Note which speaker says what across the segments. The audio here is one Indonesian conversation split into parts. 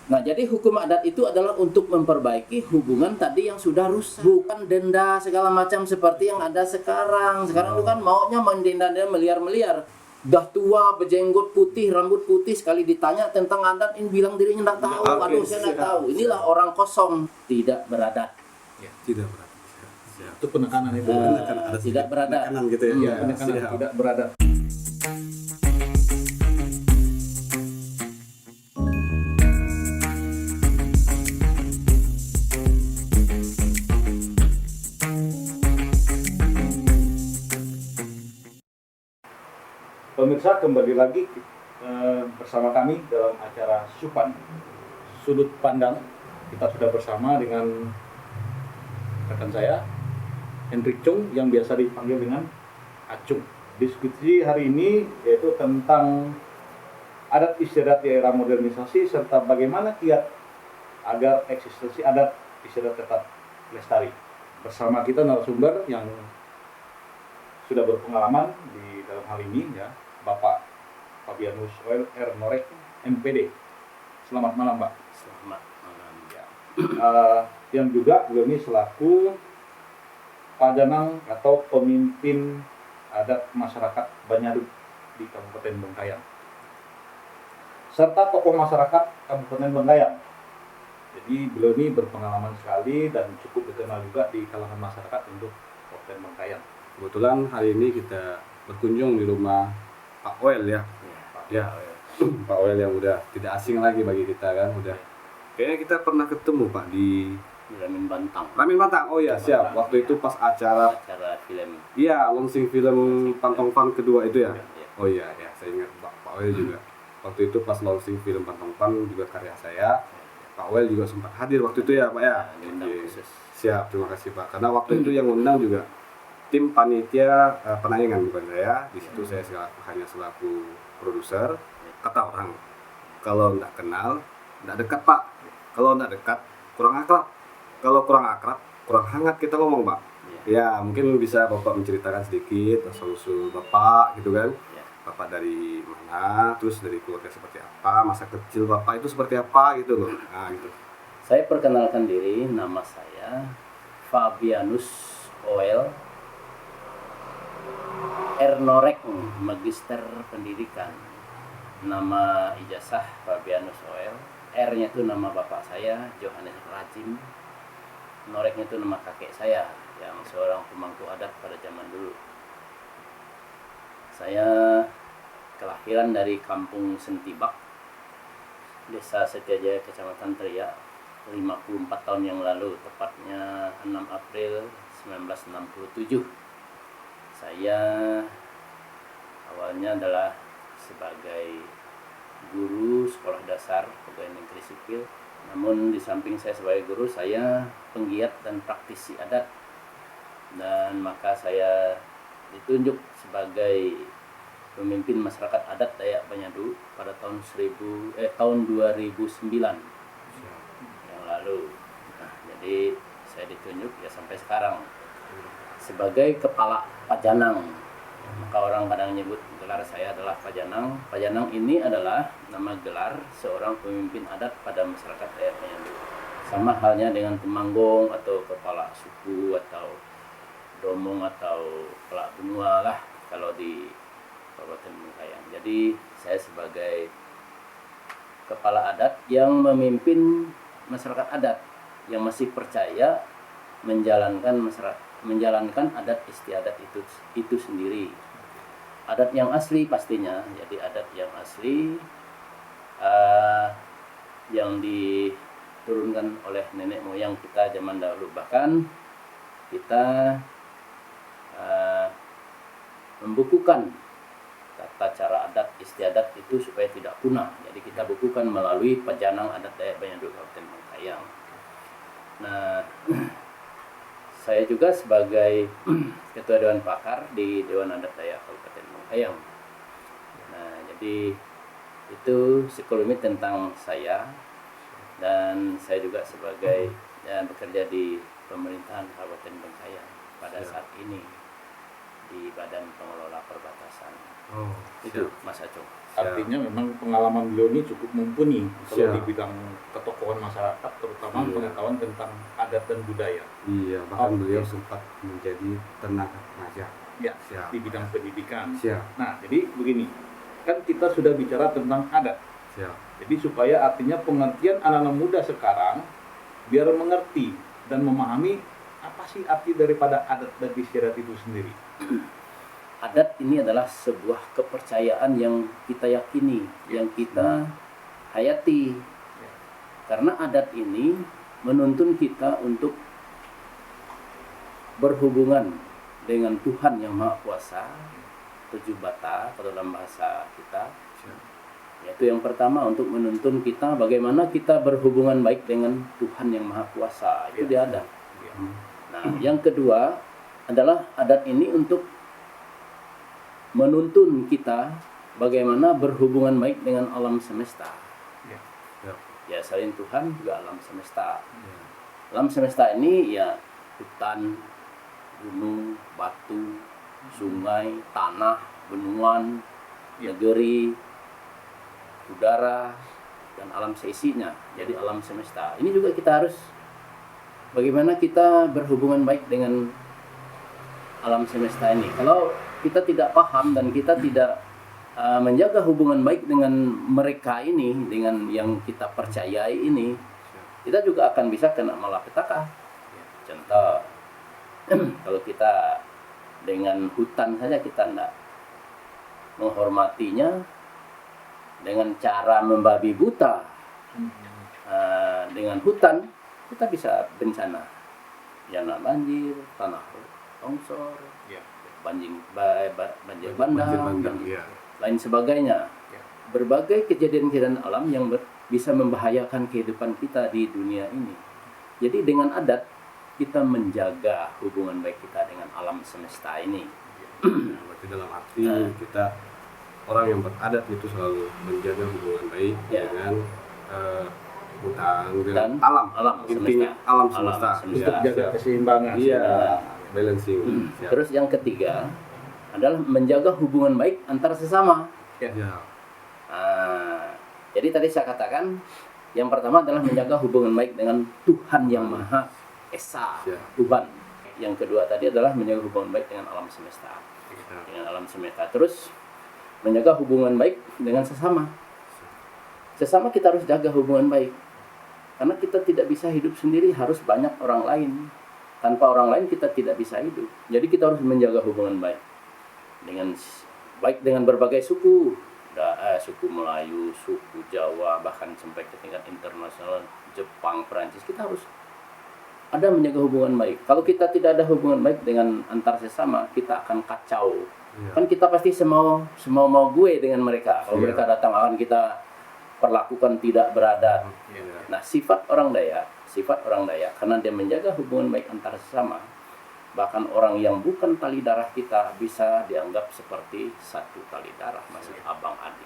Speaker 1: Nah, jadi hukum adat itu adalah untuk memperbaiki hubungan tadi yang sudah rusak, bukan denda segala macam seperti yang ada sekarang. Sekarang itu kan maunya main denda-denda miliar-miliar. Dah tua, berjenggot putih, rambut putih, sekali ditanya tentang adat, ini bilang dirinya nggak tahu.
Speaker 2: Oke,
Speaker 1: Aduh, saya nggak tahu. Inilah orang kosong, tidak beradat.
Speaker 2: Ya, tidak berat. Siap. Itu penekanan itu.
Speaker 1: Tidak beradat.
Speaker 3: Penekanan gitu ya.
Speaker 2: Iya, penekanan
Speaker 3: Siap.
Speaker 2: tidak beradab. Pemirsa, kembali lagi bersama kami dalam acara Supan Sudut Pandang. Kita sudah bersama dengan rekan saya Hendrik Chung yang biasa dipanggil dengan Acung. Diskusi hari ini yaitu tentang adat istiadat di era modernisasi serta bagaimana kiat agar eksistensi adat istiadat tetap lestari. Bersama kita narasumber yang sudah berpengalaman di dalam hal ini, ya, Bapak Fabianus Oel R. Norek, MPD. Selamat malam, Pak.
Speaker 1: Selamat malam.
Speaker 2: Ya. Yang juga beliau ini selaku pajanang atau pemimpin adat masyarakat Banyaduk di Kabupaten Bengkayang, serta tokoh masyarakat Kabupaten Bengkayang. Jadi beliau ini berpengalaman sekali dan cukup dikenal juga di kalangan masyarakat untuk Kabupaten Bengkayang.
Speaker 3: Kebetulan hari ini kita berkunjung di rumah Pak Oel ya. Ya, Pak Oel yang udah tidak asing lagi bagi kita kan, udah. Kayaknya kita pernah ketemu Pak di
Speaker 1: Ramin Bantang.
Speaker 3: Ramin Bantang. Oh ya, siap. Waktu itu pas acara
Speaker 1: Film.
Speaker 3: iya, launching film Pantong Pan kedua itu ya.
Speaker 1: Ya.
Speaker 3: Oh iya, ya, saya ingat Pak Oel juga. Waktu itu pas launching film Pantong Pan juga karya saya. Pak Oel juga sempat hadir waktu itu ya, Pak ya.
Speaker 1: Diundang
Speaker 3: Oke.
Speaker 1: khusus.
Speaker 3: Siap, terima kasih Pak. Karena waktu itu yang undang juga tim panitia penayangan bukan saya. Di situ saya hanya selaku produser. Kata orang, kalau nggak kenal, nggak dekat Pak. Kalau nggak dekat, kurang akrab. Kalau kurang akrab, kurang hangat kita ngomong Pak. Ya, mungkin bisa Bapak menceritakan sedikit asal-usul Bapak gitu kan.
Speaker 1: Ya.
Speaker 3: Bapak dari mana, terus dari keluarga seperti apa, masa kecil Bapak itu seperti apa gitu loh. Nah, gitu.
Speaker 1: Saya perkenalkan diri, nama saya Fabianus Oel R. Norek, Magister Pendidikan. Nama ijazah Fabianus Oel. R-nya itu nama bapak saya, Johannes Rajim. Noreknya itu nama kakek saya, yang seorang pemangku adat pada zaman dulu. Saya kelahiran dari Kampung Sentibak, Desa Setiajaya, Kecamatan Teriak, 54 tahun yang lalu, tepatnya 6 April 1967. Saya awalnya adalah sebagai guru sekolah dasar pegawai negeri sipil. Namun di samping saya sebagai guru, saya penggiat dan praktisi adat. Dan maka saya ditunjuk sebagai pemimpin masyarakat adat Dayak Banyadu pada tahun 2009 yang lalu. Nah, jadi saya ditunjuk ya sampai sekarang sebagai kepala pajanang. Maka orang kadang nyebut gelar saya adalah pajanang. Pajanang ini adalah nama gelar seorang pemimpin adat pada masyarakat Dayak Banyadu. Sama halnya dengan temanggong atau kepala suku atau domong atau kepala benua lah kalau di Kabupaten Bengkayang. Jadi saya sebagai kepala adat yang memimpin masyarakat adat yang masih percaya menjalankan adat istiadat itu sendiri. Adat yang asli pastinya, jadi adat yang asli yang diturunkan oleh nenek moyang kita zaman dahulu. Bahkan kita membukukan tata cara adat istiadat itu supaya tidak punah. Jadi kita bukukan melalui Pajanang Adat Dayak Banyadu Kabupaten Bengkayang. Nah, saya juga sebagai Ketua Dewan Pakar di Dewan Adat Dayak Kabupaten Bengkayang. Nah, jadi itu sekelumit tentang saya. Dan saya juga sebagai bekerja di pemerintahan Kabupaten Bengkayang pada saat ini. di Badan Pengelola Perbatasan.
Speaker 3: Oh,
Speaker 1: Itu Mas Acung.
Speaker 2: Artinya memang pengalaman beliau ini cukup mumpuni kalau
Speaker 3: Siap.
Speaker 2: di bidang ketokohan masyarakat, terutama
Speaker 3: Iya.
Speaker 2: pengetahuan tentang adat dan budaya.
Speaker 3: Iya, bahkan
Speaker 2: Oke.
Speaker 3: beliau sempat menjadi tenaga pengajar.
Speaker 2: Ya,
Speaker 3: Siap.
Speaker 2: di bidang pendidikan.
Speaker 3: Siap,
Speaker 2: Nah, jadi begini, kan kita sudah bicara tentang adat.
Speaker 3: siap.
Speaker 2: Jadi supaya artinya pengertian anak-anak muda sekarang biar mengerti dan memahami apa sih arti daripada adat dan istiadat itu sendiri.
Speaker 1: Adat ini adalah sebuah kepercayaan yang kita yakini, yang kita hayati. Karena adat ini menuntun kita untuk berhubungan dengan Tuhan yang Maha Kuasa, 7 bata kalau dalam bahasa kita. Yaitu yang pertama untuk menuntun kita bagaimana kita berhubungan baik dengan Tuhan yang Maha Kuasa. Itu di adat. Nah, yang kedua adalah adat ini untuk menuntun kita bagaimana berhubungan baik dengan alam semesta.
Speaker 2: Ya.
Speaker 1: Ya, selain Tuhan juga alam semesta. Alam semesta ini ya hutan, gunung, batu, sungai, tanah, benua, negeri, udara, dan alam seisinya. Jadi alam semesta. Ini juga kita harus bagaimana kita berhubungan baik dengan alam semesta ini. Kalau kita tidak paham dan kita tidak menjaga hubungan baik dengan mereka ini, dengan yang kita percayai ini, kita juga akan bisa kena malapetaka. Contoh, kalau kita dengan hutan saja kita tidak menghormatinya, dengan cara membabi buta dengan hutan, kita bisa bencana, bencana banjir, tanah longsor, banjir bandang, dan
Speaker 3: Iya.
Speaker 1: lain sebagainya. Berbagai kejadian-kejadian alam yang bisa membahayakan kehidupan kita di dunia ini. Jadi dengan adat kita menjaga hubungan baik kita dengan alam semesta ini.
Speaker 3: Berarti dalam arti kita orang yang beradat itu selalu menjaga hubungan baik
Speaker 1: Ya.
Speaker 3: dengan hutan, dengan
Speaker 1: Dan
Speaker 3: alam,
Speaker 1: alam
Speaker 3: intinya
Speaker 1: semesta.
Speaker 3: alam
Speaker 1: Alam
Speaker 3: semesta.
Speaker 1: semesta.
Speaker 2: Untuk jaga keseimbangan.
Speaker 3: Iya, balancing. Siap.
Speaker 1: Terus yang ketiga adalah menjaga hubungan baik antar sesama.
Speaker 3: Ya.
Speaker 1: Jadi tadi saya katakan yang pertama adalah menjaga hubungan baik dengan Tuhan yang Maha Esa,
Speaker 3: Ya.
Speaker 1: Tuhan. Yang kedua tadi adalah menjaga hubungan baik dengan alam semesta.
Speaker 3: Ya.
Speaker 1: Dengan alam semesta. Terus menjaga hubungan baik dengan sesama. Sesama kita harus jaga hubungan baik. Karena kita tidak bisa hidup sendiri, harus banyak orang lain. Tanpa orang lain kita tidak bisa hidup. Jadi kita harus menjaga hubungan baik dengan berbagai suku. Suku Melayu, suku Jawa, bahkan sampai ke tingkat internasional, Jepang, Perancis, kita harus ada menjaga hubungan baik. Kalau kita tidak ada hubungan baik dengan antar sesama, kita akan kacau.
Speaker 3: Ya.
Speaker 1: Kan kita pasti semau gue dengan mereka. Kalau
Speaker 3: Iya.
Speaker 1: mereka datang akan kita perlakukan tidak beradat.
Speaker 3: Ya.
Speaker 1: Nah, sifat orang Dayak karena dia menjaga hubungan baik antar sesama, bahkan orang yang bukan tali darah kita bisa dianggap seperti satu tali darah, masih abang adik.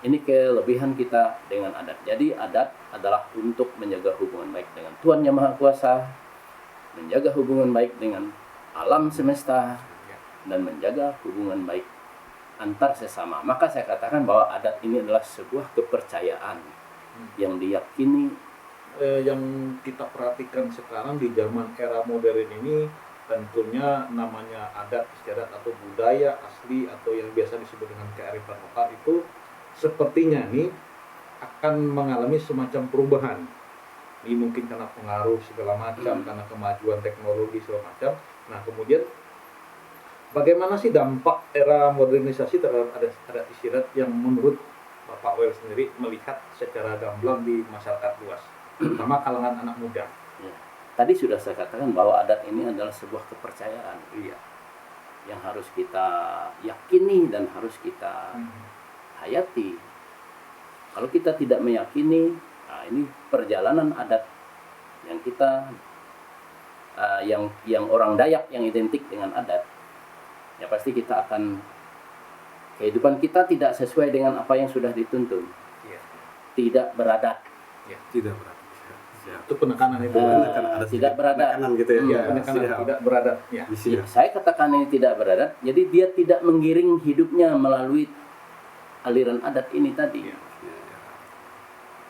Speaker 1: Ini kelebihan kita dengan adat. Jadi adat adalah untuk menjaga hubungan baik dengan Tuhan Yang Maha Kuasa, menjaga hubungan baik dengan alam semesta, dan menjaga hubungan baik antar sesama. Maka saya katakan bahwa adat ini adalah sebuah kepercayaan yang diyakini.
Speaker 2: Yang kita perhatikan sekarang di zaman era modern ini, tentunya namanya adat istiadat atau budaya asli atau yang biasa disebut dengan kearifan lokal itu sepertinya nih akan mengalami semacam perubahan. Ini mungkin karena pengaruh segala macam, karena kemajuan teknologi segala macam. Nah, kemudian bagaimana sih dampak era modernisasi terhadap adat istiadat yang menurut Bapak Wel sendiri melihat secara gamblang di masyarakat luas, terutama kalangan anak muda?
Speaker 1: Tadi sudah saya katakan bahwa adat ini adalah sebuah kepercayaan yang harus kita yakini dan harus kita hayati. Kalau kita tidak meyakini, ini perjalanan adat yang kita yang orang Dayak yang identik dengan adat, ya pasti kita akan kehidupan kita tidak sesuai dengan apa yang sudah dituntun. Tidak beradat.
Speaker 3: Tidak berarti.
Speaker 2: Itu penekanan itu.
Speaker 3: Kan ada
Speaker 1: tidak beradat.
Speaker 3: penekanan gitu ya.
Speaker 2: Iya, penekanan
Speaker 3: Siap.
Speaker 2: tidak beradat. Ya.
Speaker 3: Siap.
Speaker 1: Saya katakan ini tidak beradat, jadi dia tidak menggiring hidupnya melalui aliran adat ini tadi.
Speaker 2: Iya.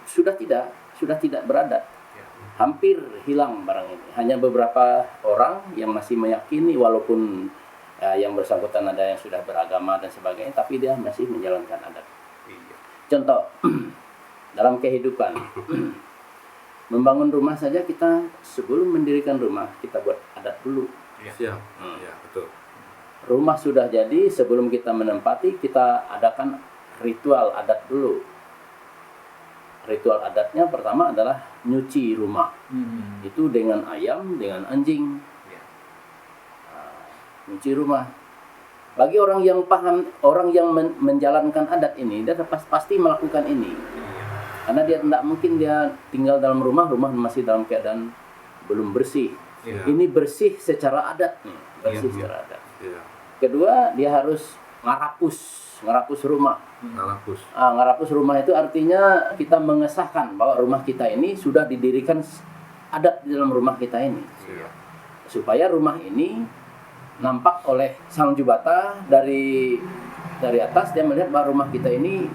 Speaker 1: Sudah tidak beradat.
Speaker 2: Ya.
Speaker 1: Hampir hilang barang ini. Hanya beberapa orang yang masih meyakini walaupun yang bersangkutan ada yang sudah beragama dan sebagainya, tapi dia masih menjalankan adat.
Speaker 2: Iya.
Speaker 1: Contoh, dalam kehidupan, membangun rumah saja kita sebelum mendirikan rumah, kita buat adat dulu.
Speaker 3: Siap. Ya, betul.
Speaker 1: Rumah sudah jadi, sebelum kita menempati, kita adakan ritual adat dulu. Ritual adatnya pertama adalah nyuci rumah. Itu dengan ayam, dengan anjing.
Speaker 2: Ya.
Speaker 1: Nyuci rumah. Bagi orang yang paham, orang yang menjalankan adat ini, dia pasti melakukan ini.
Speaker 2: Iya.
Speaker 1: Karena dia tidak mungkin dia tinggal dalam rumah masih dalam keadaan belum bersih.
Speaker 2: Iya.
Speaker 1: Ini bersih secara adat nih, bersih
Speaker 2: Iya.
Speaker 1: secara adat.
Speaker 3: Iya.
Speaker 1: Kedua, dia harus ngarapus rumah.
Speaker 3: Ngalapus.
Speaker 1: Ngarapus rumah itu artinya kita mengesahkan bahwa rumah kita ini sudah didirikan adat di dalam rumah kita ini.
Speaker 2: Iya.
Speaker 1: Supaya rumah ini nampak oleh sang jubata dari atas, dia melihat bahwa rumah kita ini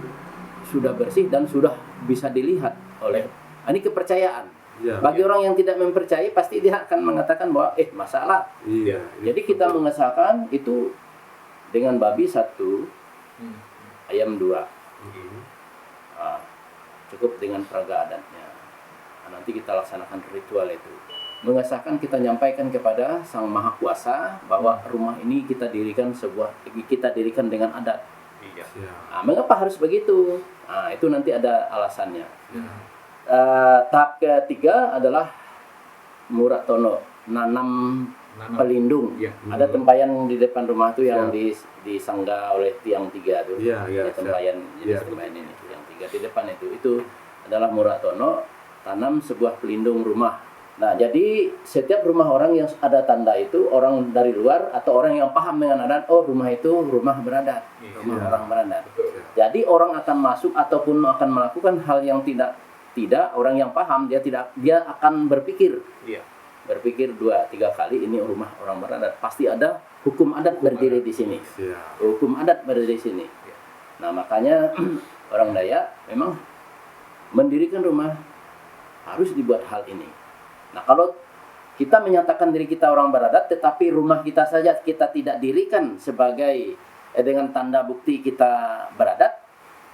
Speaker 1: sudah bersih dan sudah bisa dilihat oleh ini kepercayaan.
Speaker 3: Iya.
Speaker 1: Bagi orang yang tidak mempercayai pasti dia akan mengatakan bahwa masalah.
Speaker 3: Iya.
Speaker 1: Jadi kita mengesahkan itu dengan babi 1, ayam 2. Cukup dengan peraga adatnya. Nanti kita laksanakan ritual itu. Mengesahkan, kita nyampaikan kepada Sang Maha Kuasa bahwa rumah ini kita dirikan dengan adat.
Speaker 2: Iya.
Speaker 3: Siap.
Speaker 1: Mengapa harus begitu? Itu nanti ada alasannya.
Speaker 3: Iya.
Speaker 1: Tahap ketiga adalah Muratono, nanam pelindung.
Speaker 2: Iya.
Speaker 1: Ada tempayan di depan rumah tuh yang
Speaker 3: Siap.
Speaker 1: disangga oleh tiang 3 tuh.
Speaker 3: Iya, iya,
Speaker 1: Ya, tempayan jenis
Speaker 3: Iya.
Speaker 1: tempayan ini yang 3 di depan itu adalah Muratono, tanam sebuah pelindung rumah. Nah, jadi setiap rumah orang yang ada tanda itu, orang dari luar atau orang yang paham dengan adat, rumah itu rumah beradat,
Speaker 2: Iya.
Speaker 1: rumah orang beradat.
Speaker 2: Betul.
Speaker 1: Jadi orang akan masuk ataupun akan melakukan hal yang tidak orang yang paham, dia akan berpikir
Speaker 2: Iya.
Speaker 1: 2-3 kali ini rumah orang beradat, pasti ada hukum adat berdiri di sini.
Speaker 3: Siap.
Speaker 1: Hukum adat berdiri di sini.
Speaker 2: Iya.
Speaker 1: Nah, makanya orang Dayak memang mendirikan rumah harus dibuat hal ini. Nah, kalau kita menyatakan diri kita orang beradat, tetapi rumah kita saja kita tidak dirikan sebagai dengan tanda bukti kita beradat,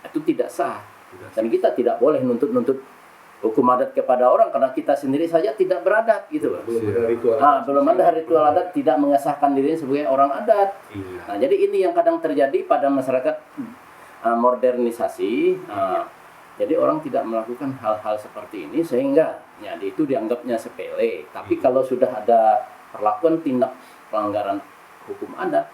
Speaker 1: itu tidak sah. Dan kita tidak boleh nuntut hukum adat kepada orang karena kita sendiri saja tidak beradat gitu loh.
Speaker 2: Belum ada ritual.
Speaker 1: Belum ada ritual adat, tidak mengesahkan dirinya sebagai orang adat.
Speaker 3: Iya.
Speaker 1: Nah, jadi ini yang kadang terjadi pada masyarakat modernisasi. Jadi orang tidak melakukan hal-hal seperti ini sehingga ya itu dianggapnya sepele. Tapi kalau sudah ada perlakuan tindak pelanggaran hukum adat,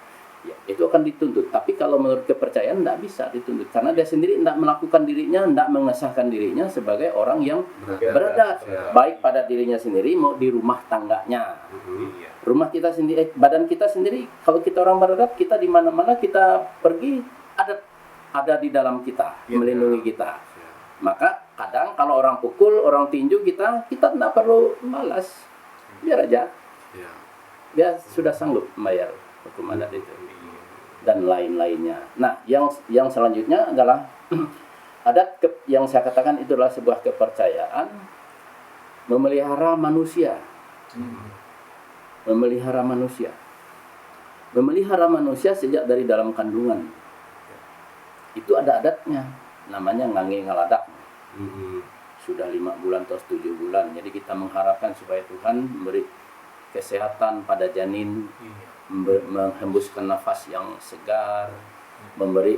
Speaker 1: ya itu akan dituntut. Tapi kalau menurut kepercayaan tidak bisa dituntut karena dia sendiri tidak melakukan dirinya, tidak mengesahkan dirinya sebagai orang yang beradat,
Speaker 3: Ya.
Speaker 1: baik pada dirinya sendiri mau di rumah tangganya.
Speaker 2: Iya.
Speaker 1: Rumah kita sendiri, badan kita sendiri. Kalau kita orang beradat, kita di mana-mana kita pergi ada di dalam kita,
Speaker 2: Ya.
Speaker 1: melindungi kita. Maka kadang kalau orang pukul, orang tinju kita tidak perlu balas, biar aja,
Speaker 3: Iya.
Speaker 1: dia sudah sanggup membayar hukum adat itu dan lain-lainnya. Nah, yang selanjutnya adalah adat yang saya katakan itu adalah sebuah kepercayaan memelihara manusia. Memelihara manusia sejak dari dalam kandungan. Itu ada adatnya, namanya ngange ngaladak. Sudah 5 bulan atau 7 bulan. Jadi kita mengharapkan supaya Tuhan memberi kesehatan pada janin, menghembuskan nafas yang segar, memberi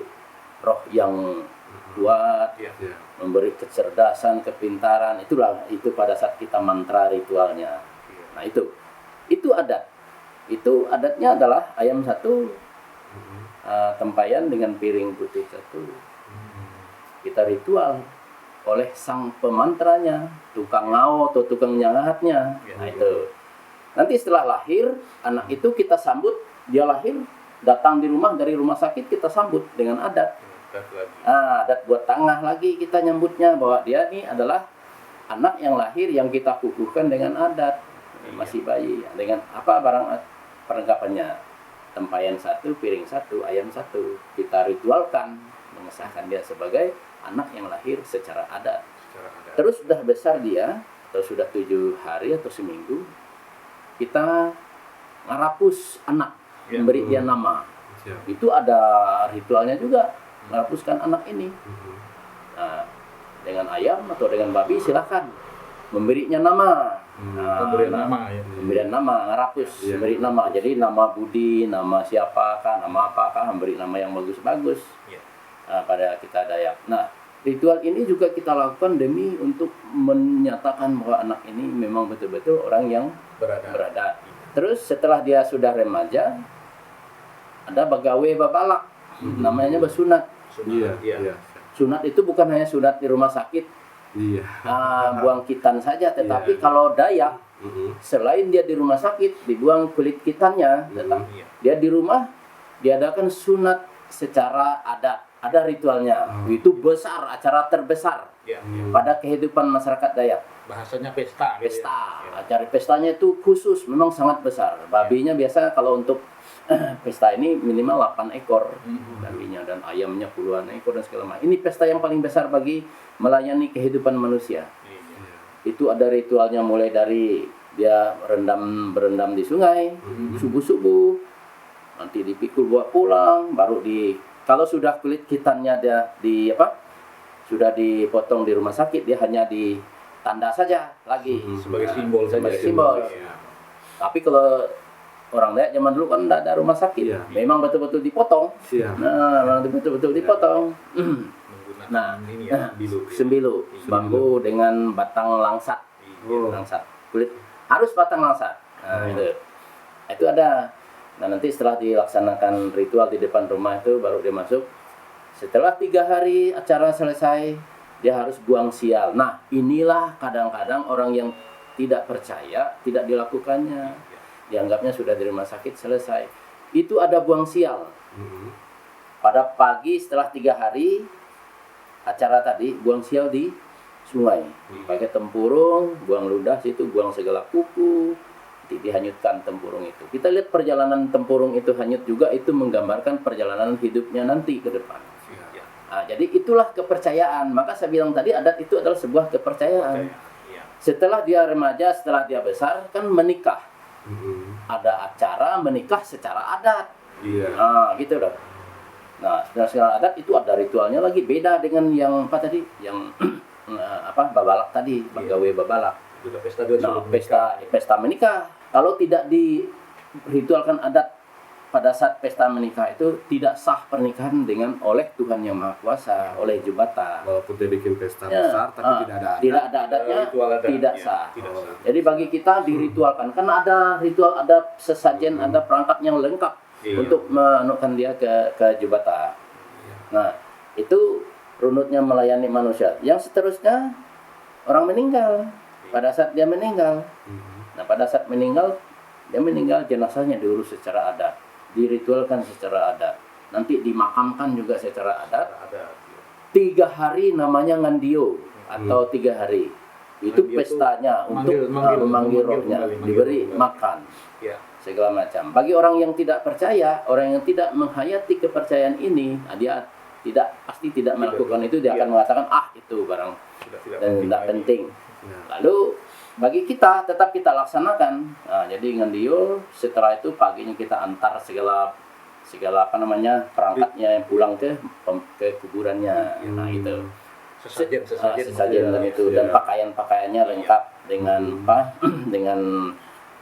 Speaker 1: roh yang kuat,
Speaker 2: Iya.
Speaker 3: Iya.
Speaker 1: memberi kecerdasan, kepintaran. Itu pada saat kita mantra ritualnya. Nah, itu adat. Itu adatnya adalah ayam 1, tempayan dengan piring putih 1. Kita ritual oleh sang pemantranya, tukang ngao atau tukang nyangatnya. Nah, itu. Nanti setelah lahir, anak itu kita sambut, dia lahir, datang di rumah dari rumah sakit kita sambut dengan adat. Adat buat tangah lagi kita nyambutnya bahwa dia ini adalah anak yang lahir yang kita kukuhkan dengan adat, masih bayi, dengan apa barang perlengkapannya, tempayan 1, piring 1, ayam 1, kita ritualkan mengesahkan dia sebagai anak yang lahir secara adat. Terus sudah besar dia atau sudah 7 hari atau seminggu, kita ngarapus anak, memberi dia nama. Itu ada ritualnya juga, ngarapuskan anak ini. Nah, dengan ayam atau dengan babi silahkan memberinya nama.
Speaker 2: Pemberian nama ya.
Speaker 1: Pemberian nama, ngarapus, memberi nama. Jadi nama Budi, nama siapakah, nama apakah, memberi nama yang bagus-bagus pada kita Dayak. Nah, ritual ini juga kita lakukan demi untuk menyatakan bahwa anak ini memang betul-betul orang yang beradat. Terus setelah dia sudah remaja, ada bagawe babalak, namanya bersunat.
Speaker 3: Iya.
Speaker 1: Sunat itu bukan hanya sunat di rumah sakit, buang kitan saja, tetapi kalau Dayak, selain dia di rumah sakit dibuang kulit kitannya, tetapi dia di rumah diadakan sunat secara adat, ada ritualnya. Itu besar, acara terbesar pada kehidupan masyarakat Dayak.
Speaker 2: Bahasanya pesta.
Speaker 1: Acara pestanya itu khusus, memang sangat besar. Babinya biasa kalau untuk pesta ini minimal 8 ekor babinya, dan ayamnya puluhan ekor dan segala macam. Ini pesta yang paling besar bagi melayani kehidupan manusia. Itu ada ritualnya, mulai dari dia berendam di sungai subuh-subuh, nanti dipikul bawa pulang, baru kalau sudah kulit hitamnya dia sudah dipotong di rumah sakit, dia hanya ditanda saja lagi
Speaker 2: sebagai simbol.
Speaker 1: Tapi kalau orang Dayak zaman dulu kan tidak ada rumah sakit, memang betul-betul dipotong. Memang betul-betul dipotong. Sembilu, bambu dengan batang langsat, langsat kulit harus batang langsat. Itu ada. Nah, nanti setelah dilaksanakan ritual di depan rumah itu baru dia masuk. Setelah 3 hari acara selesai, dia harus buang sial. Nah, inilah kadang-kadang orang yang tidak percaya tidak dilakukannya. Dianggapnya sudah di rumah sakit selesai. Itu ada buang sial. Pada pagi setelah 3 hari acara tadi, buang sial di sungai. Pakai tempurung, buang ludah situ, buang segala kuku, dihanyutkan tempurung itu. Kita lihat perjalanan tempurung itu hanyut juga, itu menggambarkan perjalanan hidupnya nanti ke depan. Nah, jadi itulah kepercayaan. Maka saya bilang tadi, adat itu adalah sebuah kepercayaan. Setelah dia remaja, setelah dia besar, kan menikah. Ada acara menikah secara adat. Nah, gitu loh. Nah, secara adat itu ada ritualnya lagi, beda dengan yang apa tadi, yang babalak tadi, bagawe babalak. Pesta menikah. Kalau tidak diritualkan adat pada saat pesta menikah, itu tidak sah pernikahan oleh Tuhan Yang Maha Kuasa, oleh Jubata.
Speaker 3: Walaupun dia bikin pesta besar, tapi
Speaker 1: tidak ada adatnya, tidak sah. Jadi bagi kita diritualkan, karena ada ritual, ada sesajen, ada perangkat yang lengkap untuk menukan dia ke Jubata. Nah, itu runutnya melayani manusia. Yang seterusnya, orang meninggal. Pada saat dia meninggal, nah pada saat meninggal, dia meninggal, jenazahnya diurus secara adat, diritualkan secara adat, nanti dimakamkan juga secara adat. 3 hari namanya ngandio, atau 3 hari. Itu pestanya untuk memanggil rohnya, diberi makan, segala macam. Bagi orang yang tidak percaya, orang yang tidak menghayati kepercayaan ini, dia pasti tidak melakukan itu. Dia akan mengatakan, itu barang dan tidak penting. Lalu bagi kita tetap kita laksanakan. Nah, jadi ngandio, setelah itu paginya kita antar segala perangkatnya yang pulang ke kuburannya. Nah, itu sesajen dan itu, dan pakaiannya lengkap dengan dengan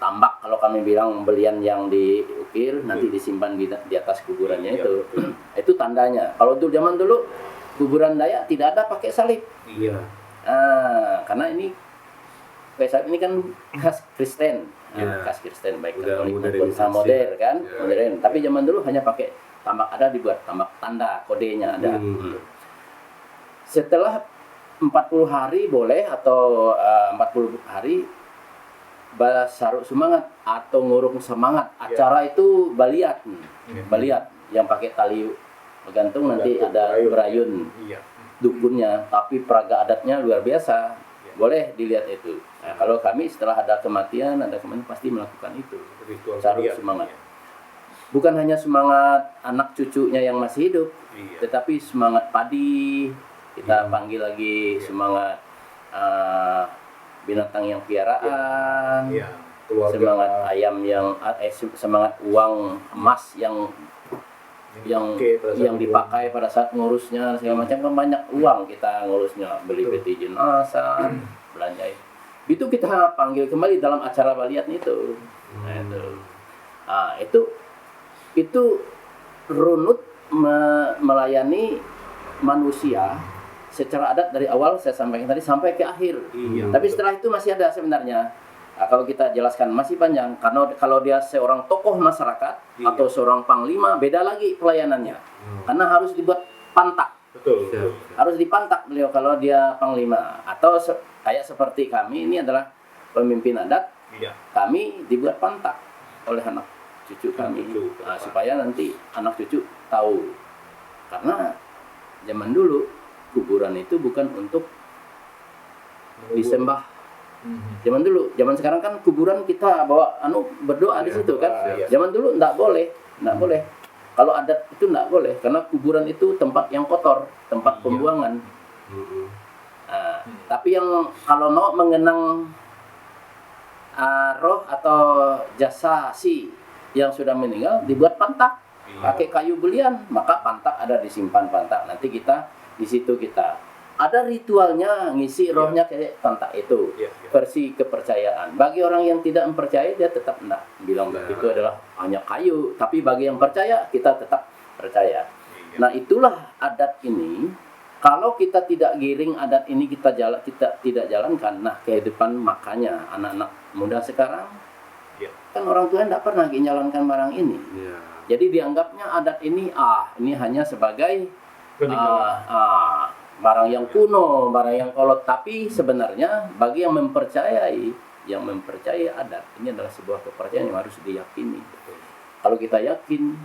Speaker 1: tambak, kalau kami bilang belian yang diukir, nanti disimpan di atas kuburannya itu. Itu tandanya. Kalau zaman dulu kuburan Dayak tidak ada pakai salib. Karena ini salib ini kan khas Kristen. Khas Kristen, baik Katolik maupun modern kan, modern. Tapi zaman dulu hanya pakai tambak, ada dibuat tambak tanda, kodenya ada. Setelah 40 hari boleh, atau 40 hari saruk semangat atau ngurung semangat. Acara itu baliat yang pakai tali bergantung, nanti ada berayun dukunnya, tapi peraga adatnya luar biasa. boleh dilihat itu. Nah, kalau kami setelah ada kematian pasti melakukan itu.
Speaker 2: Ritual
Speaker 1: Taruh
Speaker 2: kalian.
Speaker 1: semangat. Bukan hanya semangat anak cucunya yang masih hidup,
Speaker 2: Iya.
Speaker 1: tetapi semangat padi, kita panggil lagi semangat binatang yang piaraan,
Speaker 2: Iya. Keluarga.
Speaker 1: semangat ayam semangat uang emas yang dipakai pada saat ngurusnya segala macam, kan banyak uang kita ngurusnya, beli peti jenazah, belanja itu kita panggil kembali dalam acara baliat itu. Itu runut melayani manusia secara adat dari awal saya sampaikan tadi sampai ke akhir.
Speaker 2: Iya.
Speaker 1: Tapi setelah itu masih ada sebenarnya. Nah, kalau kita jelaskan masih panjang, karena kalau dia seorang tokoh masyarakat atau seorang panglima, beda lagi pelayanannya. Karena harus dibuat pantak,
Speaker 2: Betul.
Speaker 1: harus dipantak beliau kalau dia panglima. Atau kayak seperti kami ini adalah pemimpin adat,
Speaker 2: Iya.
Speaker 1: kami dibuat pantak oleh anak cucu kami. Nah, supaya nanti anak cucu tahu. Karena zaman dulu kuburan itu bukan untuk disembah. Zaman dulu, zaman sekarang kan kuburan kita bawa berdoa di situ kan.
Speaker 2: Iya.
Speaker 1: Zaman dulu enggak boleh. Kalau adat itu enggak boleh karena kuburan itu tempat yang kotor, tempat pembuangan. Nah, tapi yang kalau mau mengenang roh atau jasa si yang sudah meninggal dibuat pantak, pakai kayu belian, maka pantak ada disimpan pantak. Nanti kita di situ kita ada ritualnya ngisi rohnya kayak pantak itu. Versi kepercayaan. Bagi orang yang tidak mempercayai dia tetap enggak bilang itu adalah hanya kayu, tapi bagi yang percaya kita tetap percaya. Nah, itulah adat ini. Kalau kita tidak giring adat ini kita tidak jalankan, nah kehidupan makanya anak-anak muda sekarang kan orang tua tidak pernah menjalankan barang ini. Jadi dianggapnya adat ini ini hanya sebagai barang yang kuno, barang yang kolot. Tapi sebenarnya bagi yang mempercayai adat ini adalah sebuah kepercayaan yang harus diyakini. Kalau kita yakin,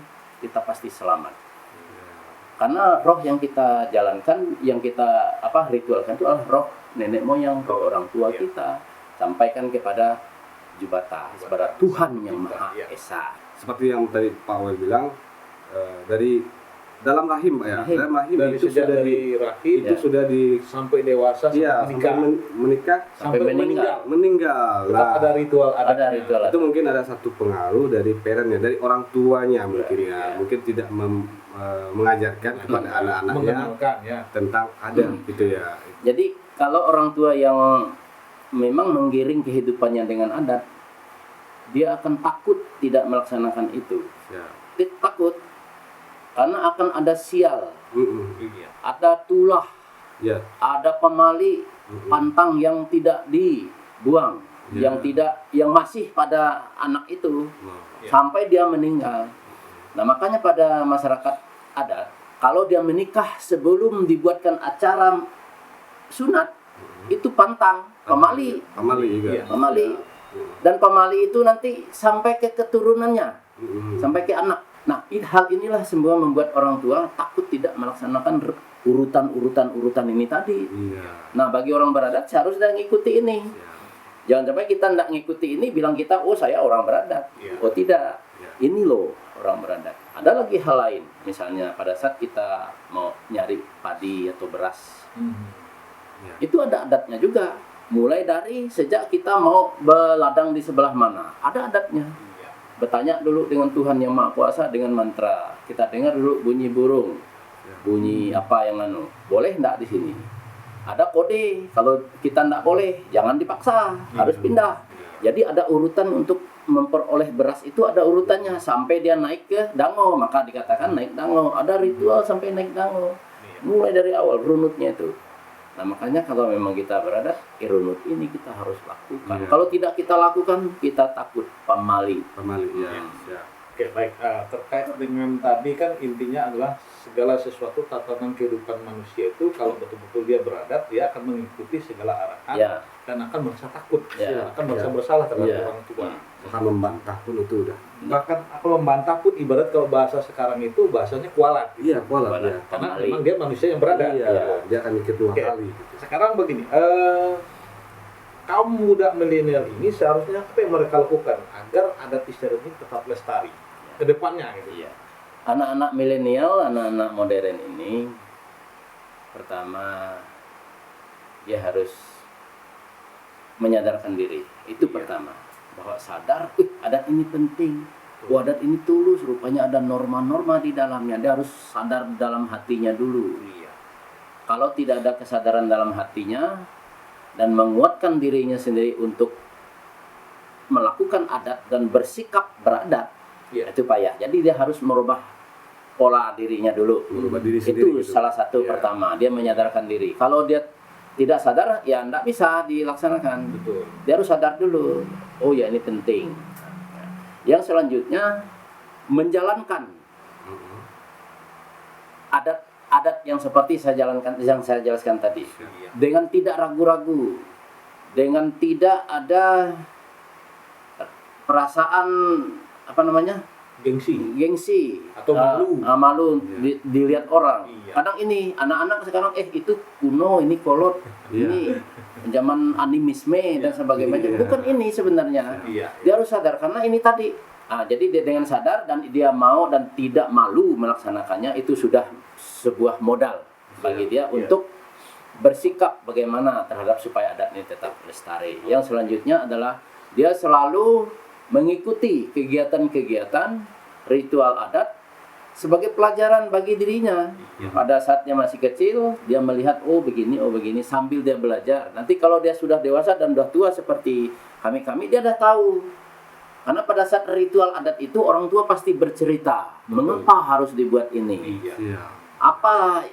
Speaker 1: kita pasti selamat. Karena roh yang kita jalankan, yang kita ritualkan itu adalah roh nenek moyang, roh orang tua kita, sampaikan kepada Jubata, kepada Tuhan yang Maha Esa.
Speaker 3: Seperti yang tadi Pak Wel bilang, dari dalam rahim, Pak ya. Dalam rahim
Speaker 2: Dari
Speaker 3: itu
Speaker 2: sejak
Speaker 3: sudah
Speaker 2: dari rahim
Speaker 3: itu sudah di
Speaker 2: sampai dewasa, sampai menikah,
Speaker 3: menikah
Speaker 1: Sampai
Speaker 3: meninggal.
Speaker 2: Tetap
Speaker 3: Nah,
Speaker 2: ada ritual
Speaker 1: Ada ritual.
Speaker 3: itu mungkin ada satu pengaruh dari parentnya, dari orang tuanya mungkin mungkin tidak mengajarkan kepada anak-anaknya
Speaker 2: mengenalkan
Speaker 3: tentang adat gitu ya.
Speaker 1: Jadi kalau orang tua yang memang menggiring kehidupannya dengan adat, dia akan takut tidak melaksanakan itu.
Speaker 3: Ya.
Speaker 1: Dia takut karena akan ada sial,
Speaker 2: Iya.
Speaker 1: ada tulah,
Speaker 3: Ya.
Speaker 1: ada pemali, pantang yang tidak dibuang, yang masih pada anak itu sampai dia meninggal. Nah, makanya pada masyarakat adat, kalau dia menikah sebelum dibuatkan acara sunat, itu pantang, pemali.
Speaker 3: juga.
Speaker 1: Pemali. Dan pemali itu nanti sampai ke keturunannya, sampai ke anak. Nah, hal inilah semua membuat orang tua takut tidak melaksanakan urutan ini tadi. Nah, bagi orang beradat seharusnya ngikuti ini. Jangan sampai kita tidak ngikuti ini, bilang kita, saya orang beradat. Oh tidak, ini loh orang beradat. Ada lagi hal lain, misalnya pada saat kita mau nyari padi atau beras, itu ada adatnya juga. Mulai dari sejak kita mau beladang di sebelah mana, ada adatnya. Bertanya dulu dengan Tuhan yang Maha Kuasa dengan mantra. Kita dengar dulu bunyi burung, bunyi apa yang boleh enggak di sini? Ada kode. Kalau kita enggak boleh, jangan dipaksa, harus pindah. Jadi ada urutan untuk memperoleh beras itu, ada urutannya sampai dia naik ke dango, maka dikatakan naik dango. Ada ritual sampai naik dango. Mulai dari awal runutnya itu. Nah, makanya kalau memang kita beradat, runut ini kita harus lakukan. Kalau tidak kita lakukan, kita takut pemali.
Speaker 3: Ya.
Speaker 2: Oke, baik. Terkait dengan tadi kan intinya adalah segala sesuatu tatanan kehidupan manusia itu kalau betul-betul dia beradat, dia akan mengikuti segala arahan dan akan merasa takut, akan merasa bersalah terhadap orang tua.
Speaker 3: Bahkan membantah pun itu udah.
Speaker 2: Bahkan kalau membantah pun ibarat kalau bahasa sekarang itu bahasanya kualat.
Speaker 3: Iya, kualat ya.
Speaker 2: Karena memang dia manusia yang beradat.
Speaker 3: Dia akan mikir dua kali gitu.
Speaker 2: Sekarang begini, kaum muda milenial ini seharusnya apa yang mereka lakukan agar adat istiadat ini tetap lestari ke depannya gitu.
Speaker 1: Iya. Anak-anak milenial, anak-anak modern ini pertama dia harus menyadarkan diri. Itu pertama, bahwa sadar adat ini penting. Adat ini tulus, rupanya ada norma-norma di dalamnya. Dia harus sadar dalam hatinya dulu.
Speaker 2: Iya.
Speaker 1: Kalau tidak ada kesadaran dalam hatinya dan menguatkan dirinya sendiri untuk melakukan adat dan bersikap beradat, itu payah. Jadi dia harus merubah pola dirinya dulu.
Speaker 3: Merubah diri
Speaker 1: Itu
Speaker 3: sendiri gitu.
Speaker 1: salah satu pertama, dia menyadarkan diri. Kalau dia tidak sadar, ya tidak bisa dilaksanakan.
Speaker 2: Betul.
Speaker 1: Dia harus sadar dulu. Oh ya, ini penting. Yang selanjutnya menjalankan adat yang seperti yang saya jelaskan tadi, dengan tidak ragu-ragu, dengan tidak ada perasaan gengsi
Speaker 2: Atau malu.
Speaker 1: malu dilihat orang.
Speaker 2: Iya.
Speaker 1: Kadang ini anak-anak sekarang itu kuno, ini kolot, ini zaman animisme dan sebagainya. Bukan ini sebenarnya.
Speaker 2: Iya.
Speaker 1: Dia harus sadar karena ini tadi. Jadi dia dengan sadar dan dia mau dan tidak malu melaksanakannya, itu sudah sebuah modal bagi dia untuk bersikap bagaimana terhadap supaya adat ini tetap lestari. Yang selanjutnya adalah dia selalu mengikuti kegiatan-kegiatan ritual adat sebagai pelajaran bagi dirinya. Pada saat dia masih kecil, dia melihat oh begini sambil dia belajar. Nanti kalau dia sudah dewasa dan sudah tua seperti kami, dia dah tahu. Karena pada saat ritual adat itu orang tua pasti bercerita mengapa harus dibuat ini. Apa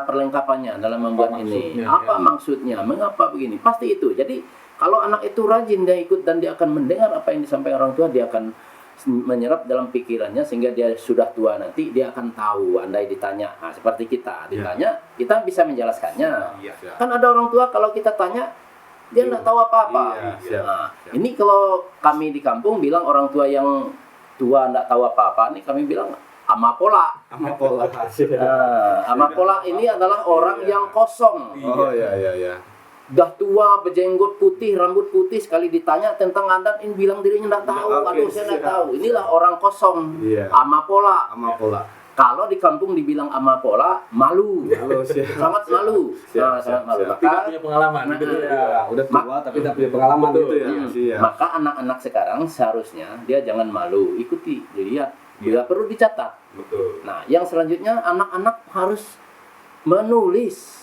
Speaker 1: perlengkapannya dalam membuat ini? Apa maksudnya? Mengapa begini? Pasti itu. Jadi kalau anak itu rajin, dia ikut dan dia akan mendengar apa yang disampaikan orang tua, dia akan menyerap dalam pikirannya sehingga dia sudah tua nanti dia akan tahu. Andai ditanya, seperti kita ditanya, kita bisa menjelaskannya. Kan ada orang tua kalau kita tanya dia nggak tahu apa-apa. Ini kalau kami di kampung bilang orang tua yang tua nggak tahu apa-apa, ini kami bilang amapola. Amapola ini adalah orang yang kosong. Dah tua, berjenggot putih, rambut putih, sekali ditanya tentang adat ini bilang dirinya nggak tahu. Aduh, saya nggak tahu. Inilah orang kosong. Amapola. Kalau di kampung dibilang amapola, malu. Sangat malu. Sangat malu.
Speaker 2: Tidak punya pengalaman.
Speaker 3: Udah tua tapi tidak punya pengalaman gitu ya.
Speaker 1: Maka anak-anak sekarang seharusnya dia jangan malu, ikuti, dilihat. Bila perlu dicatat.
Speaker 2: Betul.
Speaker 1: Nah, yang selanjutnya anak-anak harus menulis.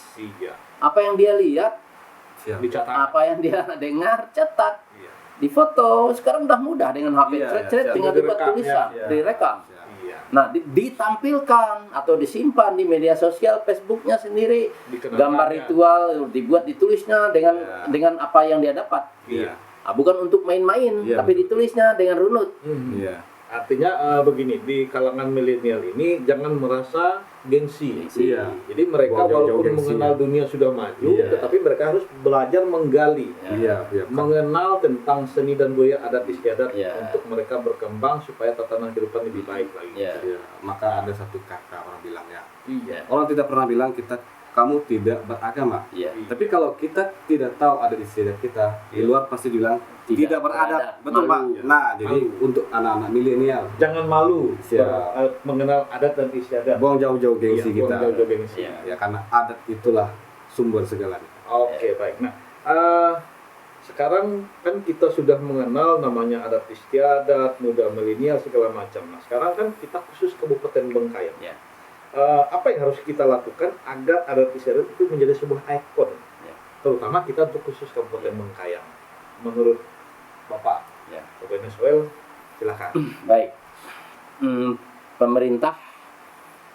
Speaker 1: Apa yang dia lihat,
Speaker 2: Dicatat.
Speaker 1: apa yang dia dengar, catat. Difoto. Sekarang udah mudah dengan HP, tinggal dibuat tulisan, direkam. Nah, ditampilkan atau disimpan di media sosial, Facebooknya sendiri, gambar ritual dibuat, ditulisnya dengan apa yang dia dapat. Bukan untuk main-main, tapi ditulisnya dengan runut.
Speaker 2: Artinya begini, di kalangan milenial ini jangan merasa gengsi. Jadi mereka walaupun mengenal dunia sudah maju, tetapi mereka harus belajar menggali, mengenal tentang seni dan budaya adat istiadat untuk mereka berkembang supaya tatanan kehidupan lebih baik lagi.
Speaker 3: Maka ada satu kata orang bilang orang tidak pernah bilang kamu tidak beragama. Tapi kalau kita tidak tahu adat istiadat kita, di luar pasti bilang tidak beradab. Betul, Pak. Nah, jadi untuk anak-anak milenial
Speaker 2: jangan malu mengenal adat dan istiadat.
Speaker 3: Buang jauh-jauh gengsi kita.
Speaker 2: Buang jauh-jauh gengsi.
Speaker 3: Ya, karena adat itulah sumber segalanya.
Speaker 2: Oke, baik. Nah, sekarang kan kita sudah mengenal namanya adat istiadat, muda milenial segala macam. Nah, sekarang kan kita khusus Kabupaten Bengkayang. Apa yang harus kita lakukan agar adat istiadat itu menjadi sebuah ikon, terutama kita untuk khusus Kabupaten Bengkayang. Menurut Bapak, Bapak Nuswel, silakan.
Speaker 1: Baik, pemerintah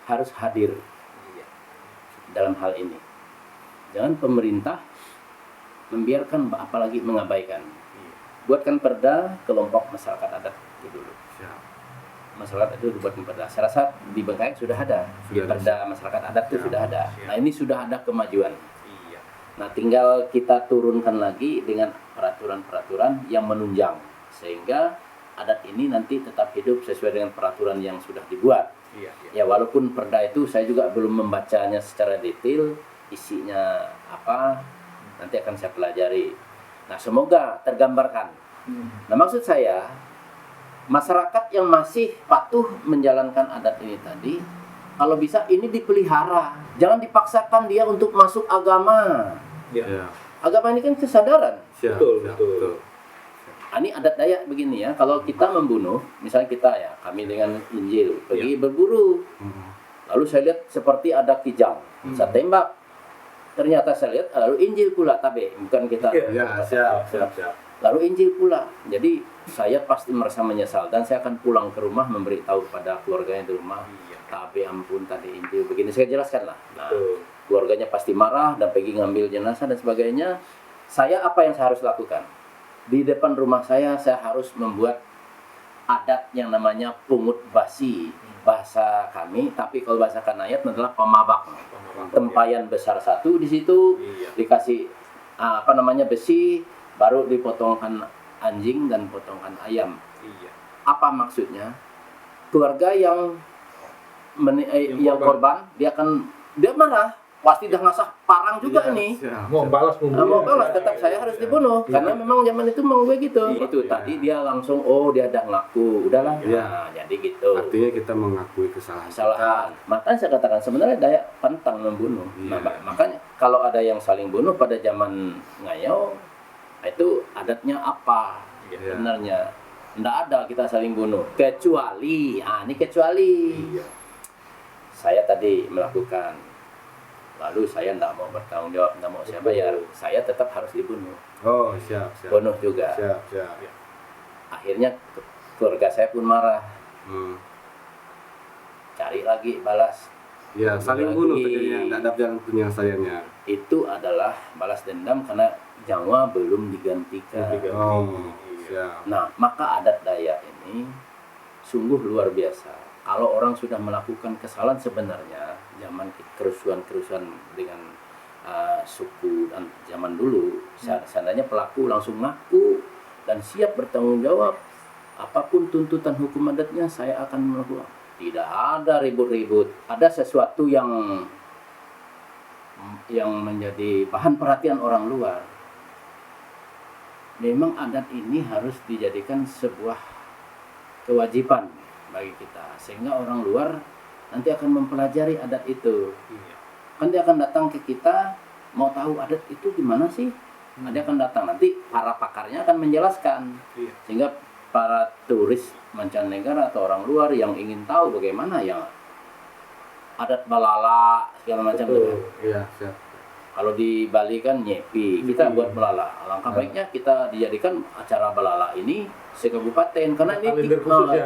Speaker 1: harus hadir dalam hal ini. Jangan pemerintah membiarkan, apalagi mengabaikan. Buatkan perda kelompok masyarakat adat itu dulu. Masyarakat itu dibuatkan perda. Saya rasa di Bengkayang sudah ada. Perda masyarakat adat itu sudah ada. Nah, ini sudah ada kemajuan. Nah, tinggal kita turunkan lagi dengan peraturan-peraturan yang menunjang sehingga adat ini nanti tetap hidup sesuai dengan peraturan yang sudah dibuat. Ya, walaupun perda itu saya juga belum membacanya secara detail, isinya apa, nanti akan saya pelajari. Nah, semoga tergambarkan. Nah, maksud saya, masyarakat yang masih patuh menjalankan adat ini tadi, kalau bisa ini dipelihara. Jangan dipaksakan dia untuk masuk agama.
Speaker 3: Ya.
Speaker 1: Agama ini kan kesadaran.
Speaker 3: Siap,
Speaker 2: Betul,
Speaker 3: siap,
Speaker 2: betul.
Speaker 1: Nah, ini adat Dayak begini ya, kalau kita membunuh, misalnya kita ya, kami dengan Injil pergi berburu, lalu saya lihat seperti ada kijang, saya tembak, ternyata saya lihat lalu Injil pula, tapi bukan kita.
Speaker 3: Ya, siap.
Speaker 1: Lalu Injil pula, jadi saya pasti merasa menyesal dan saya akan pulang ke rumah memberitahu pada keluarganya di rumah, tapi ampun tadi Injil begini, saya jelaskan lah. Nah, keluarganya pasti marah dan pergi ngambil jenazah dan sebagainya. Saya apa yang saya harus lakukan? Di depan rumah saya harus membuat adat yang namanya pungut basi, bahasa kami, tapi kalau bahasa Kanayat adalah pemabak. Tempayan besar satu di situ, dikasih besi, baru dipotongkan anjing dan potongkan ayam. Apa maksudnya? Keluarga yang korban, dia marah. Pasti udah ngasah parang juga nih.
Speaker 2: Mau balas
Speaker 1: Mau balas, tetap saya harus dibunuh karena memang zaman itu mau gue gitu. Itu tadi dia langsung dia ada ngaku, udahlah. Nah, jadi gitu.
Speaker 3: Artinya kita mengakui kesalahan.
Speaker 1: Makanya saya katakan sebenarnya Dayak pantang membunuh. Nah, makanya kalau ada yang saling bunuh pada zaman Ngayau, itu adatnya apa? Sebenarnya enggak ada kita saling bunuh kecuali saya tadi melakukan, lalu saya tidak mau bertanggung jawab, tidak mau saya bayar, saya tetap harus dibunuh.
Speaker 3: Oh, siap.
Speaker 1: Bunuh juga.
Speaker 3: Siap.
Speaker 1: Akhirnya keluarga saya pun marah. Cari lagi balas.
Speaker 3: Ya, saling bunuh terjadinya, tidak ada jalan penyelesaiannya.
Speaker 1: Itu adalah balas dendam karena nyawa belum digantikan.
Speaker 3: Oh, siap.
Speaker 1: Nah, maka adat Dayak ini sungguh luar biasa. Kalau orang sudah melakukan kesalahan sebenarnya, zaman kerusuhan dengan suku dan zaman dulu, seandainya pelaku langsung ngaku dan siap bertanggung jawab, apapun tuntutan hukum adatnya saya akan melakukan. Tidak ada ribut-ribut, ada sesuatu yang menjadi bahan perhatian orang luar. Memang adat ini harus dijadikan sebuah kewajiban bagi kita, sehingga orang luar nanti akan mempelajari adat itu. Kan dia akan datang ke kita mau tahu adat itu gimana sih. Dia akan datang, nanti para pakarnya akan menjelaskan, sehingga para turis mancanegara atau orang luar yang ingin tahu bagaimana ya adat balala segala macam itu.
Speaker 3: Iya, siap.
Speaker 1: Kalau di Bali kan nyepi, kita buat balala. Alangkah baiknya kita dijadikan acara balala ini sekabupaten, karena ini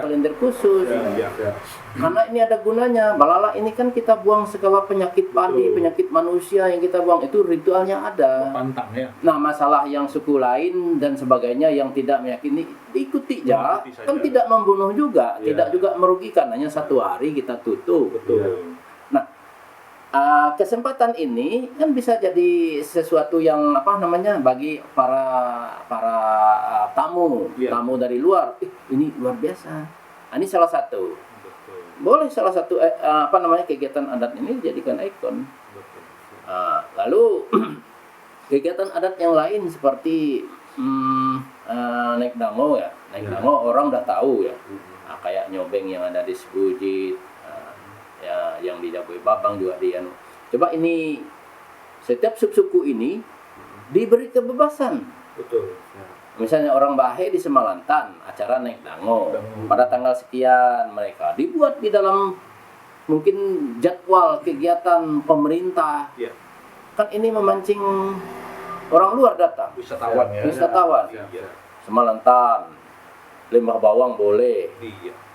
Speaker 1: kalender khusus.
Speaker 3: Ya.
Speaker 1: Karena ini ada gunanya. Balala ini kan kita buang segala penyakit padi, penyakit manusia yang kita buang, itu ritualnya ada.
Speaker 2: pantang ya.
Speaker 1: Nah, masalah yang suku lain dan sebagainya yang tidak meyakini, diikuti aja. Kan tidak membunuh juga, tidak juga merugikan, hanya 1 hari kita tutup.
Speaker 2: Betul.
Speaker 1: Kesempatan ini kan bisa jadi sesuatu yang bagi para tamu dari luar. Ini luar biasa. Ini salah satu. Boleh salah satu kegiatan adat ini dijadikan ikon. Lalu kegiatan adat yang lain seperti naik dango ya. Naik dango orang udah tahu ya. Kayak nyobeng yang ada di Sebujit. Ya, yang di Dabui Babang juga coba ini setiap suku ini diberi kebebasan.
Speaker 2: Betul.
Speaker 1: Misalnya orang Bahe di Semalantan acara naik dango pada tanggal sekian, mereka dibuat di dalam mungkin jadwal kegiatan pemerintah. Kan ini memancing orang luar datang,
Speaker 2: Wisatawan ya.
Speaker 1: Semalantan, Lembah Bawang boleh,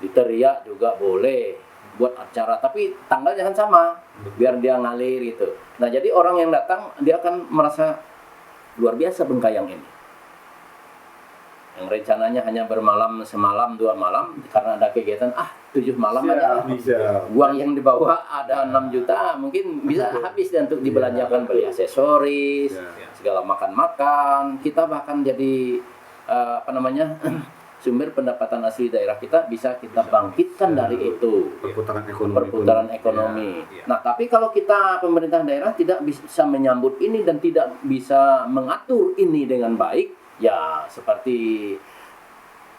Speaker 1: di Teriak juga boleh buat acara, tapi tanggal jangan sama biar dia ngalir gitu. Nah, jadi orang yang datang dia akan merasa luar biasa Bengkayang ini, yang rencananya hanya bermalam semalam 2 malam, karena ada kegiatan 7 malam aja uang yang dibawa ada 6 juta mungkin bisa habis dan untuk dibelanjakan beli aksesoris, segala makan. Kita bahkan jadi sumber pendapatan asli daerah kita bisa kita bangkitkan dari itu, perputaran ekonomi. Nah, tapi kalau kita pemerintah daerah tidak bisa menyambut ini dan tidak bisa mengatur ini dengan baik, Ya seperti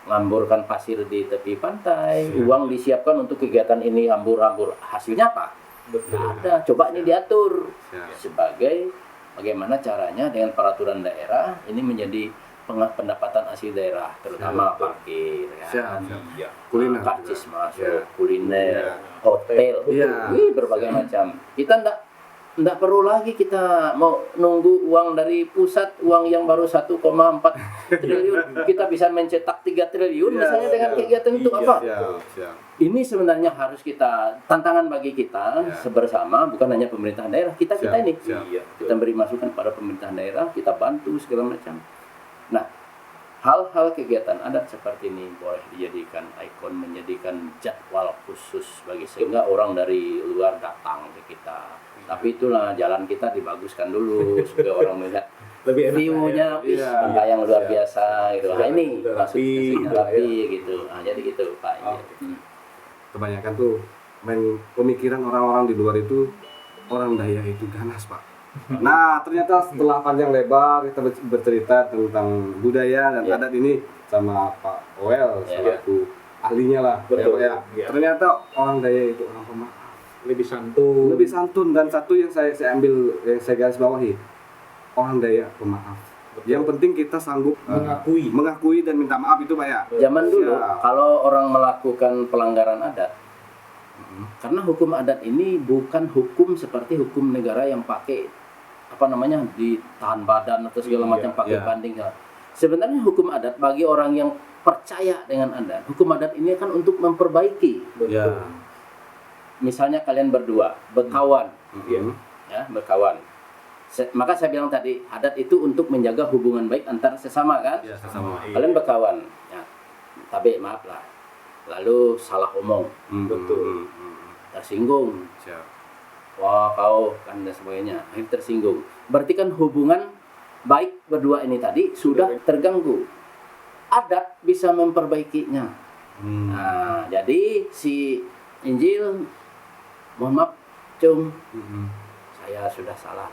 Speaker 1: ngamburkan pasir di tepi pantai, uang disiapkan untuk kegiatan ini hambur-hambur, hasilnya apa?
Speaker 2: Betul.
Speaker 1: Nggak ada. Coba ini diatur
Speaker 3: Siap.
Speaker 1: sebagai bagaimana caranya dengan peraturan daerah ini menjadi pendapatan asli daerah, terutama parkir,
Speaker 3: Siap,
Speaker 1: kan?
Speaker 3: siap.
Speaker 2: Iya.
Speaker 3: Kuliner
Speaker 1: Karcis
Speaker 3: juga.
Speaker 1: masuk,
Speaker 3: Ya.
Speaker 1: kuliner,
Speaker 3: Ya.
Speaker 1: hotel,
Speaker 3: Iya.
Speaker 1: wih, berbagai macam. Kita ndak perlu lagi kita mau nunggu uang dari pusat, uang yang baru 1,4 triliun, kita bisa mencetak 3 triliun
Speaker 3: Iya,
Speaker 1: misalnya dengan
Speaker 3: iya.
Speaker 1: kegiatan untuk
Speaker 2: Iya.
Speaker 1: apa?
Speaker 3: Siap, siap.
Speaker 1: Ini sebenarnya harus kita tantangan bagi kita
Speaker 3: Ya.
Speaker 1: bersama, bukan hanya pemerintah daerah, kita
Speaker 3: Siap,
Speaker 1: ini.
Speaker 3: siap.
Speaker 2: Iya.
Speaker 1: Kita beri masukan pada pemerintah daerah, kita bantu segala macam. Nah, hal-hal kegiatan adat seperti ini boleh dijadikan ikon, menjadikan jadwal khusus bagi sehingga orang dari luar datang ke kita. Tapi itulah jalan kita dibaguskan dulu supaya orang melihat
Speaker 2: Lebih enak.
Speaker 1: view-nya,
Speaker 3: Iya.
Speaker 1: pantai yang luar
Speaker 3: Siap.
Speaker 1: biasa gitu. Nah, ini
Speaker 2: Udah
Speaker 1: maksudnya
Speaker 2: rapi,
Speaker 1: rapi
Speaker 2: ya.
Speaker 1: gitu. Nah, jadi gitu Pak.
Speaker 2: Oke.
Speaker 3: Kebanyakan tuh pemikiran orang-orang di luar itu orang Daya itu ganas, Pak. Nah, ternyata setelah panjang lebar kita bercerita tentang budaya dan
Speaker 1: Ya.
Speaker 3: adat ini sama Pak Oel
Speaker 1: Ya.
Speaker 3: selaku ahlinya lah.
Speaker 2: Betul.
Speaker 3: Ya, Pak, ya.
Speaker 2: Ya.
Speaker 3: Ternyata orang Daya itu orang pemaaf,
Speaker 2: Lebih santun.
Speaker 3: lebih santun, dan satu yang saya ambil, yang saya garis bawahi, orang Daya pemaaf.
Speaker 2: Betul.
Speaker 3: Yang penting kita sanggup mengakui dan minta maaf itu, Pak ya.
Speaker 1: Zaman dulu
Speaker 3: Siap.
Speaker 1: kalau orang melakukan pelanggaran adat, karena hukum adat ini bukan hukum seperti hukum negara yang pakai apa namanya ditahan badan atau segala
Speaker 2: Iya,
Speaker 1: macam pakai
Speaker 3: iya.
Speaker 1: banding. Sebenarnya hukum adat bagi orang yang percaya dengan adat, hukum adat ini kan untuk memperbaiki.
Speaker 2: Betul.
Speaker 3: Ya.
Speaker 1: Misalnya kalian berdua berkawan,
Speaker 3: Mhm.
Speaker 1: ya berkawan. Maka saya bilang tadi adat itu untuk menjaga hubungan baik antar sesama kan.
Speaker 3: Ya, sama.
Speaker 2: Iya.
Speaker 1: Kalian berkawan, ya, tapi maaf lah, lalu salah omong,
Speaker 2: Betul.
Speaker 1: tersinggung,
Speaker 3: Siap.
Speaker 1: wah kau kan dan sebagainya, akhirnya tersinggung. Berarti kan hubungan baik berdua ini tadi sudah terganggu. Adat bisa memperbaikinya. Nah, jadi si Injil, mohon maaf, Cung, saya sudah salah.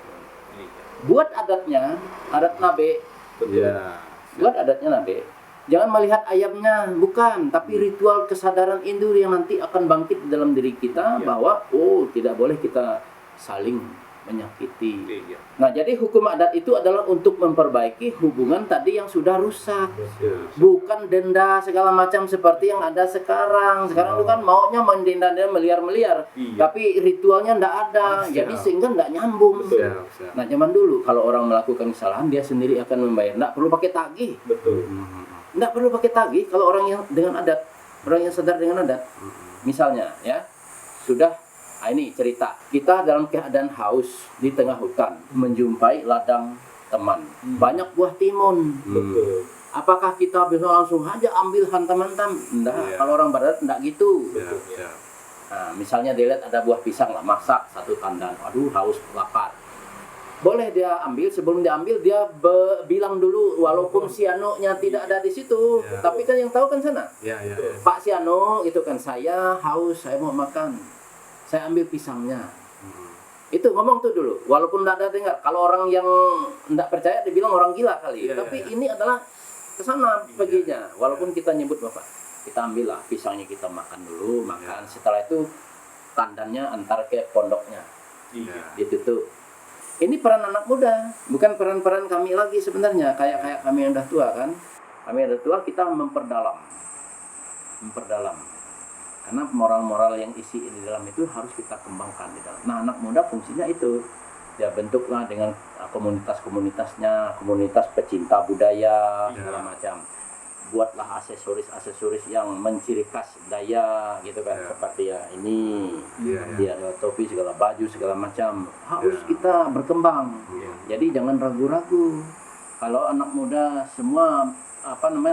Speaker 1: Buat adatnya, adat nabe,
Speaker 3: Ya.
Speaker 1: buat adatnya nabe. Jangan melihat ayamnya, bukan, tapi ritual kesadaran induk yang nanti akan bangkit di dalam diri kita bahwa tidak boleh kita saling menyakiti.
Speaker 2: Iya.
Speaker 1: Nah, jadi hukum adat itu adalah untuk memperbaiki hubungan tadi yang sudah rusak.
Speaker 2: Iya.
Speaker 1: Bukan denda segala macam seperti yang ada sekarang. Sekarang itu kan maunya main denda-denda miliar-miliar,
Speaker 2: Iya.
Speaker 1: tapi ritualnya ndak ada. Jadi sehingga ndak nyambung.
Speaker 2: Betul.
Speaker 3: Siap, siap.
Speaker 1: Nah, zaman dulu kalau orang melakukan kesalahan dia sendiri akan membayar. Ndak perlu pakai tagih.
Speaker 2: Betul.
Speaker 1: Nggak perlu pakai tagih kalau orang yang dengan adat, orang yang sadar dengan adat. Misalnya ya, sudah ini cerita, kita dalam keadaan haus di tengah hutan menjumpai ladang teman, banyak buah timun.
Speaker 2: Betul.
Speaker 1: Apakah kita bisa langsung aja ambil hantam-hantam? Enggak,
Speaker 3: Iya.
Speaker 1: kalau orang barat enggak gitu.
Speaker 3: Siap, siap.
Speaker 1: Nah, misalnya dilihat ada buah pisang lah, masak satu tandan, aduh haus lapar. Boleh dia ambil, sebelum dia ambil dia bilang dulu walaupun sianonya tidak ada di situ,
Speaker 3: Ya.
Speaker 1: tapi kan yang tahu kan sana.
Speaker 3: Ya, ya.
Speaker 1: Pak Siano itu kan, saya haus, saya mau makan, saya ambil pisangnya. Itu ngomong tuh dulu, walaupun tidak ada dengar. Kalau orang yang tidak percaya dibilang orang gila kali,
Speaker 3: Iya,
Speaker 1: tapi
Speaker 3: iya.
Speaker 1: ini adalah kesana perginya. Walaupun kita nyebut bapak, kita ambil lah pisangnya, kita makan dulu, makan. Setelah itu tandannya antar ke pondoknya,
Speaker 2: Iya.
Speaker 1: ditutup. Ini peran anak muda, bukan peran-peran kami lagi sebenarnya. Kayak kami yang udah tua kan. Kami yang udah tua kita memperdalam. Karena moral-moral yang isi di dalam itu harus kita kembangkan di dalam. Nah, anak muda fungsinya itu. Ya bentuklah dengan komunitas-komunitasnya, komunitas pecinta budaya, segala macam. Buatlah aksesoris yang menciri khas Daya gitu kan, seperti ya ini, dia topi segala baju segala macam harus kita berkembang. Jadi jangan ragu-ragu. Kalau anak muda semua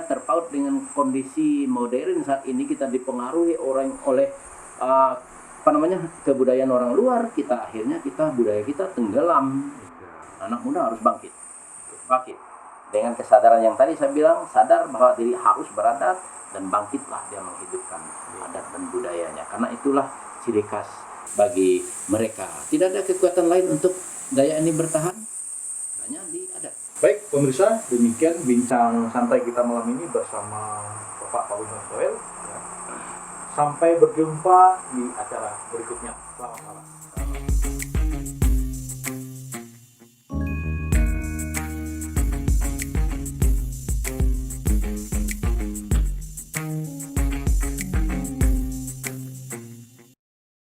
Speaker 1: terpaut dengan kondisi modern saat ini, kita dipengaruhi oleh kebudayaan orang luar, akhirnya budaya kita tenggelam. Anak muda harus bangkit dengan kesadaran yang tadi saya bilang, sadar bahwa diri harus beradat dan bangkitlah dia menghidupkan adat dan budayanya, karena itulah ciri khas bagi mereka. Tidak ada kekuatan lain untuk Daya ini bertahan, hanya di adat.
Speaker 2: Baik, Pemirsa, demikian bincang santai kita malam ini bersama Bapak Pak Winor Soel. Ya. Sampai berjumpa di acara berikutnya. Selamat malam.